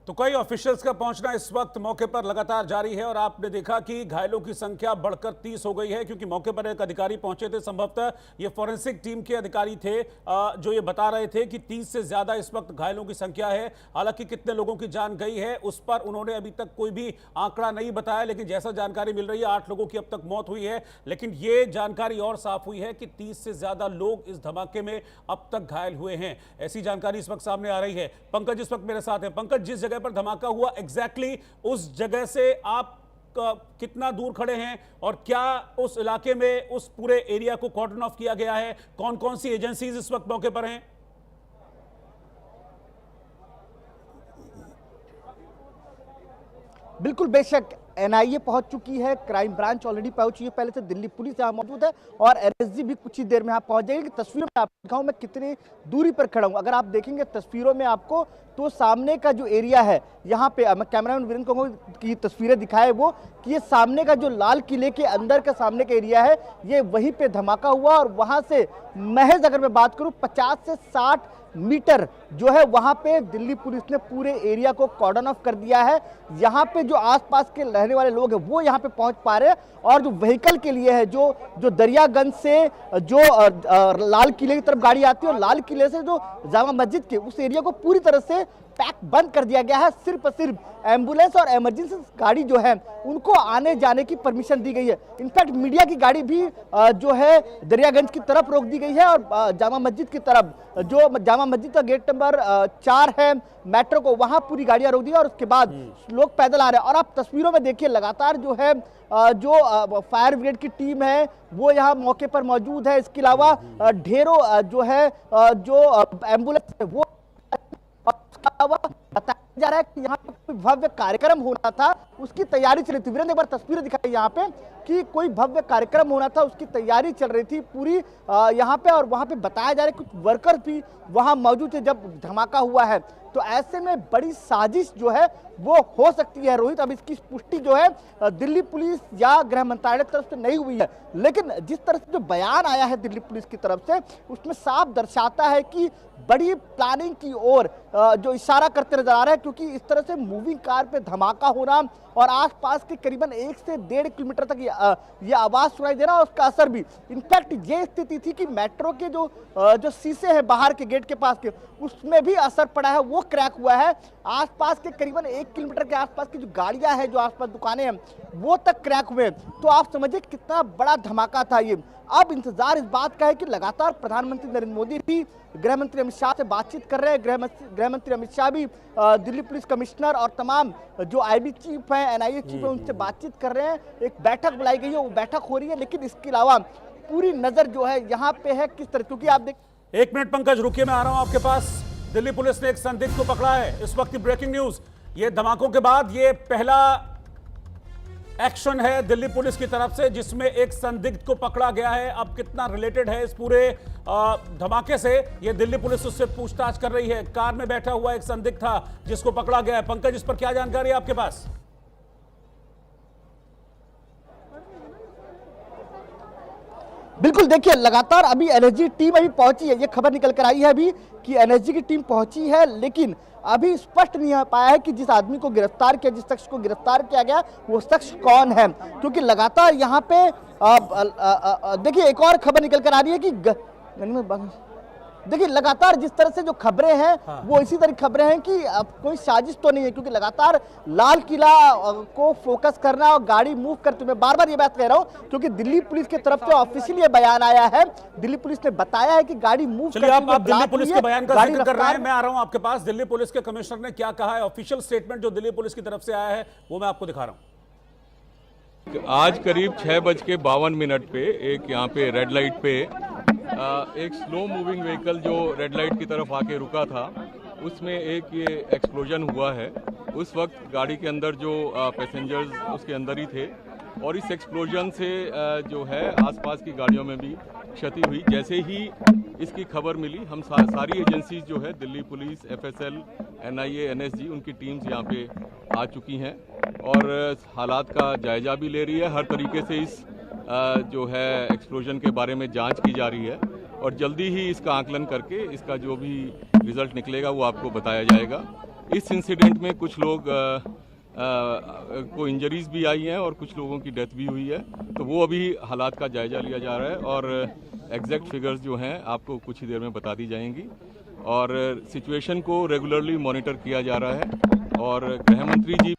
तो कई ऑफिशियल्स का पहुंचना इस वक्त मौके पर लगातार जारी है और आपने देखा कि घायलों की संख्या बढ़कर 30 हो गई है, क्योंकि मौके पर एक अधिकारी पहुंचे थे। संभवतः ये फॉरेंसिक टीम के अधिकारी थे जो ये बता रहे थे कि 30 से ज्यादा इस वक्त घायलों की संख्या है। हालांकि कितने लोगों की जान गई है उस पर उन्होंने अभी तक कोई भी आंकड़ा नहीं बताया, लेकिन जैसा जानकारी मिल रही है 8 लोगों की अब तक मौत हुई है। लेकिन ये जानकारी और साफ हुई है कि 30 से ज्यादा लोग इस धमाके में अब तक घायल हुए हैं, ऐसी जानकारी इस वक्त सामने आ रही है। पंकज इस वक्त मेरे साथ है। पंकज, जिस जगह पर धमाका हुआ एग्जैक्टली उस जगह से आप कितना दूर खड़े हैं और क्या उस इलाके में उस पूरे एरिया को कॉर्डन ऑफ किया गया है? कौन कौन सी एजेंसीज इस वक्त मौके पर हैं? बिल्कुल, बेशक एनआईए पहुंच चुकी है, क्राइम ब्रांच ऑलरेडी पहुंची है, पहले से दिल्ली पुलिस यहाँ मौजूद है और एनएसजी भी कुछ ही देर में यहाँ पहुंच जाएगी। तस्वीरों में आपको दिखाऊं मैं कितनी दूरी पर खड़ा हूं। अगर आप देखेंगे तस्वीरों में आपको तो सामने का जो एरिया है यहाँ पे, मैं कैमरामैन वीरेंद्र को की तस्वीरें दिखाए वो कि ये सामने का जो लाल किले के अंदर का सामने का एरिया है, ये वहीं पे धमाका हुआ और वहां से महज अगर मैं बात करूं 50 से 60 मीटर जो है वहां पे दिल्ली पुलिस ने पूरे एरिया को कॉर्डन ऑफ कर दिया है। यहाँ पे जो आसपास के रहने वाले लोग हैं वो यहाँ पे पहुंच पा रहे हैं और जो व्हीकल के लिए है जो दरियागंज से जो लाल किले की तरफ गाड़ी आती है और लाल किले से जो जामा मस्जिद के उस एरिया को पूरी तरह से पैक बंद कर दिया गया है। सिर्फ और सिर्फ एम्बुलेंस और इमरजेंसी गाड़ी जो है उनको आने जाने की परमिशन दी गई है। इनफैक्ट मीडिया की गाड़ी भी जो है दरियागंज की तरफ रोक दी गई है और जामा मस्जिद की तरफ, जो जामा मस्जिद का गेट नंबर 4 है मेट्रो को, वहां पूरी गाड़ियां रोक दी और उसके बाद लोग पैदल आ रहे हैं। और आप तस्वीरों में देखिए लगातार जो है जो फायर ब्रिगेड की टीम है वो यहाँ मौके पर मौजूद है। इसके अलावा ढेरों जो है जो एम्बुलेंस है वो बताया जा रहा है कि यहाँ पे कोई भव्य कार्यक्रम होना था, उसकी तैयारी चल रही थी। वीरेंद्र एक बार तस्वीरें दिखाई यहाँ पे कि कोई भव्य कार्यक्रम होना था, उसकी तैयारी चल रही थी पूरी यहाँ पे और वहाँ पे बताया जा रहा है कुछ वर्कर्स भी वहाँ मौजूद थे जब धमाका हुआ है। तो ऐसे में बड़ी साजिश जो है वो हो सकती है रोहित। अब इसकी पुष्टि जो है दिल्ली पुलिस या गृह मंत्रालय की तरफ से नहीं हुई है, लेकिन जिस तरह से जो बयान आया है दिल्ली पुलिस की तरफ से उसमें साफ दर्शाता है कि बड़ी प्लानिंग की ओर जो इशारा करते नजर आ रहा है, क्योंकि इस तरह से मूविंग कार पे धमाका होना और आसपास के करीबन 1 से 1.5 किलोमीटर तक ये आवाज सुनाई दे रहा है और उसका असर भी। इनफैक्ट ये स्थिति थी कि मेट्रो के जो शीशे हैं बाहर के गेट के पास के, उसमें भी असर पड़ा है, वो क्रैक हुआ है। आसपास के करीबन 1 किलोमीटर के आसपास की जो गाड़ियां हैं, जो आसपास दुकानें हैं, वो तक क्रैक हुए। तो आप समझिए कितना बड़ा धमाका था ये। अब इंतजार इस बात का है कि लगातार प्रधानमंत्री नरेंद्र मोदी भी गृह मंत्री अमित शाह से बातचीत कर रहे हैं। गृह मंत्री अमित शाह भी दिल्ली पुलिस कमिश्नर और तमाम जो आईबी चीफ हैं, एनआईए चीफ हैं, उनसे बातचीत कर रहे हैं। एक बैठक बुलाई गई है, वो बैठक हो रही है। लेकिन इसके अलावा पूरी नजर जो है यहाँ पे है किस तरह, क्योंकि आप देख 1 मिनट पंकज रुकिए, मैं आ रहा हूं आपके पास। दिल्ली पुलिस ने एक संदिग्ध को पकड़ा है। इस वक्त की ब्रेकिंग न्यूज, ये धमाकों के बाद ये पहला एक्शन है दिल्ली पुलिस की तरफ से जिसमें एक संदिग्ध को पकड़ा गया है। अब कितना रिलेटेड है इस पूरे धमाके से, ये दिल्ली पुलिस उससे पूछताछ कर रही है। कार में बैठा हुआ एक संदिग्ध था जिसको पकड़ा गया है। पंकज, इस पर क्या जानकारी है आपके पास? बिल्कुल, देखिए लगातार अभी एनएसजी टीम अभी पहुंची है। ये खबर निकल कर आई है अभी कि एनएसजी की टीम पहुंची है, लेकिन अभी स्पष्ट नहीं हो पाया है कि जिस आदमी को गिरफ्तार किया, जिस शख्स को गिरफ्तार किया गया वो शख्स कौन है। क्योंकि लगातार यहाँ पे देखिए एक और खबर निकल कर आ रही है कि देखिए लगातार जिस तरह से जो खबरें हैं वो इसी तरह खबरें हैं कि अब कोई साजिश तो नहीं है, क्योंकि लगातार लाल किला को फोकस करना और गाड़ी मूव करते हुए, बार बार ये बात कह रहा हूं क्योंकि दिल्ली पुलिस की तरफ से ऑफिशियली ये बयान आया है। दिल्ली पुलिस ने बताया है कि गाड़ी मूव करते हुए आप दिल्ली पुलिस के बयान का जिक्र कर रहे हैं, मैं आ रहा हूं आपके पास। दिल्ली पुलिस के कमिश्नर ने क्या कहा है, ऑफिशियल स्टेटमेंट जो दिल्ली पुलिस की तरफ से आया है वो मैं आपको दिखा रहा हूं। आज करीब 6:52 पे एक यहाँ पे रेड लाइट पे एक स्लो मूविंग व्हीकल जो रेड लाइट की तरफ आके रुका था, उसमें एक ये एक्सप्लोजन हुआ है। उस वक्त गाड़ी के अंदर जो पैसेंजर्स उसके अंदर ही थे और इस एक्सप्लोजन से जो है आसपास की गाड़ियों में भी क्षति हुई। जैसे ही इसकी खबर मिली हम सारी एजेंसीज जो है Delhi police, FSL, NIA, NSG, उनकी टीम्स यहाँ पे आ चुकी हैं और हालात का जायजा भी ले रही है। हर तरीके से इस जो है एक्सप्लोजन के बारे में जांच की जा रही है और जल्दी ही इसका आकलन करके इसका जो भी रिजल्ट निकलेगा वो आपको बताया जाएगा। इस इंसिडेंट में कुछ लोग को इंजरीज भी आई हैं और कुछ लोगों की डेथ भी हुई है। तो वो अभी हालात का जायजा लिया जा रहा है और एग्जैक्ट फिगर्स जो हैं आपको कुछ ही देर में बता दी जाएंगी। और सिचुएशन को रेगुलरली मॉनिटर किया जा रहा है और गृह मंत्री जी